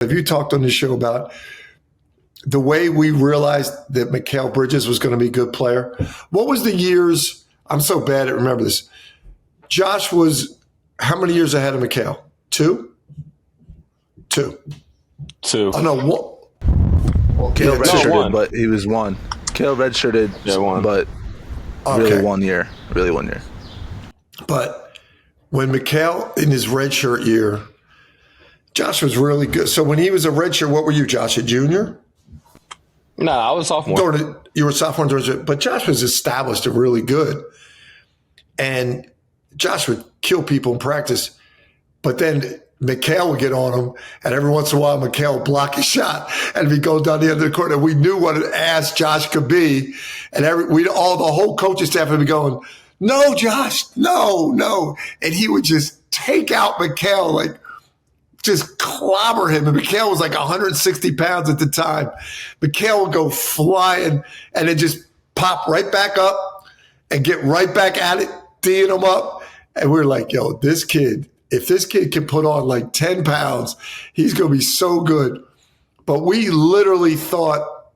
Have you talked on the show about the way we realized that Mikal Bridges was going to be a good player? What was the years? I'm so bad at remember this. Josh was how many years ahead of Mikal? Two. Oh, no, one. Well, Kale redshirted, but he was one. Kale redshirted, but really 1 year. Really 1 year. But when Mikal in his redshirt year, Josh was really good. So when he was a redshirt, what were you, Josh, a junior? No, I was a sophomore. You were a sophomore, but Josh was established and really good. And Josh would kill people in practice. But then Mikal would get on him, and every once in a while, Mikal would block a shot, and we'd go down the end of the court, and we knew what an ass Josh could be. And the whole coaching staff would be going, "No, Josh, no." And he would just take out Mikal, like, just clobber him. And Mikal was like 160 pounds at the time. Mikal would go flying and then just pop right back up and get right back at it, teeing him up. And we were like, yo, this kid, if this kid can put on like 10 pounds, he's going to be so good. But we literally thought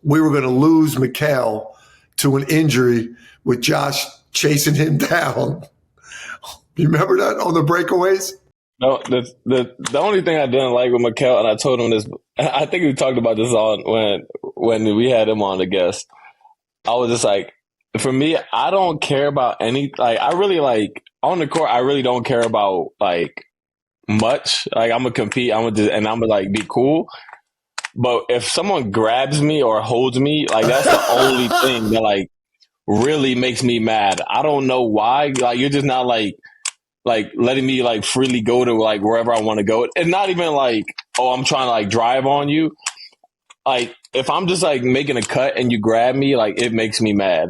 we were going to lose Mikal to an injury with Josh chasing him down. You remember that on the breakaways? No, the only thing I didn't like with Mikal, and I told him this, I think we talked about this on when we had him on the guest. I was just like, for me, I don't care about any, like, I really like on the court. I really don't care about like much. Like, I'm gonna compete. I'm gonna like be cool. But if someone grabs me or holds me, like, that's the only thing that like really makes me mad. I don't know why. Like, you're just not like letting me like freely go to like wherever I want to go. And not even like, oh, I'm trying to like drive on you. Like, if I'm just like making a cut and you grab me, like, it makes me mad.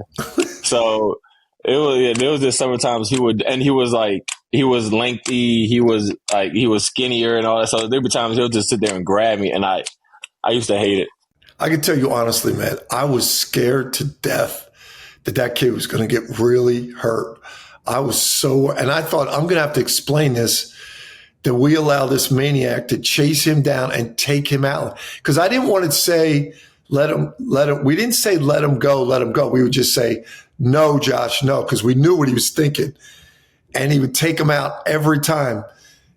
So there was just several times he was lengthy, he was skinnier and all that. So there were times he'll just sit there and grab me, and I used to hate it. I can tell you honestly, man, I was scared to death that kid was going to get really hurt. And I thought, I'm going to have to explain this, that we allow this maniac to chase him down and take him out. Because I didn't want to say, let him. We didn't say, let him go. We would just say, no, Josh, no, because we knew what he was thinking. And he would take him out every time.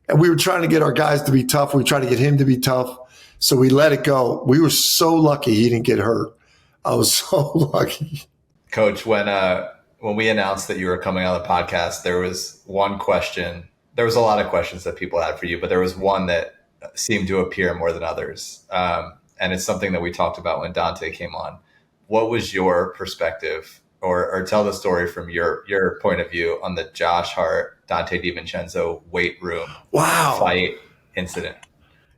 And we were trying to get our guys to be tough. We were trying to get him to be tough. So we let it go. We were so lucky he didn't get hurt. I was so lucky. Coach, when we announced that you were coming on the podcast, there was one question. There was a lot of questions that people had for you, but there was one that seemed to appear more than others. And it's something that we talked about when Dante came on. What was your perspective, or tell the story from your point of view on the Josh Hart, Dante DiVincenzo weight room fight incident?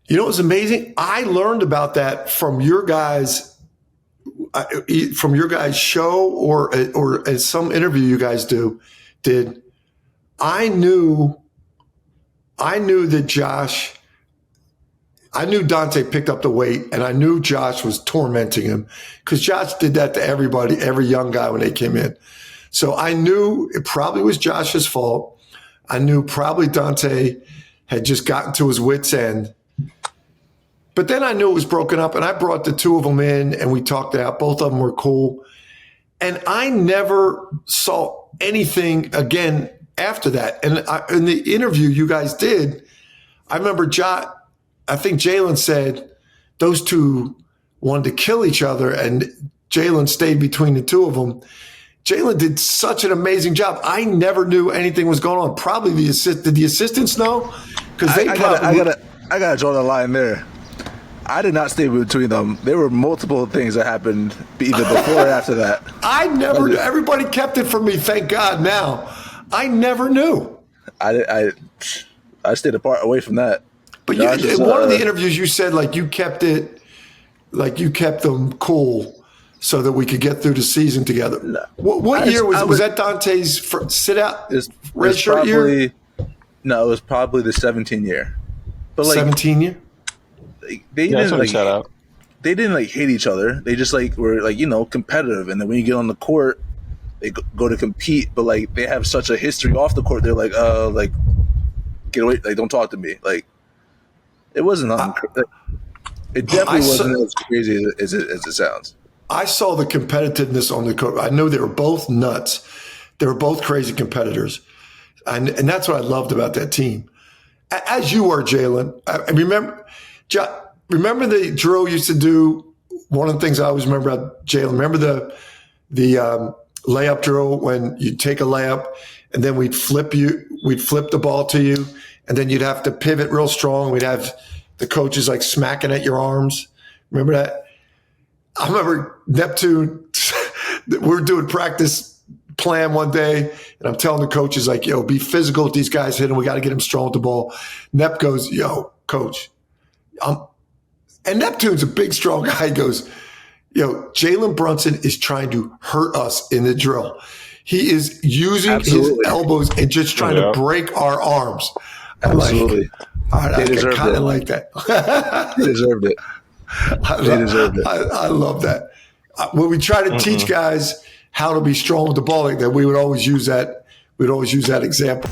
You know what was amazing? I learned about that from your guys' show or at some interview you guys did. I knew that I knew Dante picked up the weight, and I knew Josh was tormenting him, because Josh did that to everybody, every young guy when they came in. So I knew it probably was Josh's fault. I knew probably Dante had just gotten to his wit's end. But then I knew it was broken up, and I brought the two of them in, and we talked it out. Both of them were cool. And I never saw anything again after that. And in the interview you guys did, I remember I think Jalen said those two wanted to kill each other, and Jalen stayed between the two of them. Jalen did such an amazing job. I never knew anything was going on. Probably did the assistants know? Because I gotta draw the line there. I did not stay between them. There were multiple things that happened either before or after that. I never knew. Everybody kept it from me, thank God now. I never knew. I stayed away from that. But in one of the interviews, you said like you kept them cool so that we could get through the season together. No. What year was that Dante's sit out red shirt year? No, it was probably the 17 year. But 17 year? They didn't hate each other. They just were competitive. And then when you get on the court, they go to compete. But they have such a history off the court. They're get away. Don't talk to me. It wasn't. It definitely wasn't as crazy as it sounds. I saw the competitiveness on the court. I know they were both nuts. They were both crazy competitors. And that's what I loved about that team. As you were, Jalen. I remember the drill used to do. One of the things I always remember about Jalen, remember the layup drill when you take a layup and then we'd flip the ball to you, and then you'd have to pivot real strong. We'd have the coaches like smacking at your arms. Remember that? I remember Neptune, we were doing practice plan one day, and I'm telling the coaches, like, yo, be physical with these guys hitting. We got to get them strong with the ball. Nep goes, yo, coach. And Neptune's a big, strong guy. He goes, yo, Jalen Brunson is trying to hurt us in the drill. He is using his elbows and just trying to break our arms. Absolutely. I kind of like that. They deserved it. They deserved it. I love that. When we try to teach guys how to be strong with the ball like that, we would always use that. We'd always use that example.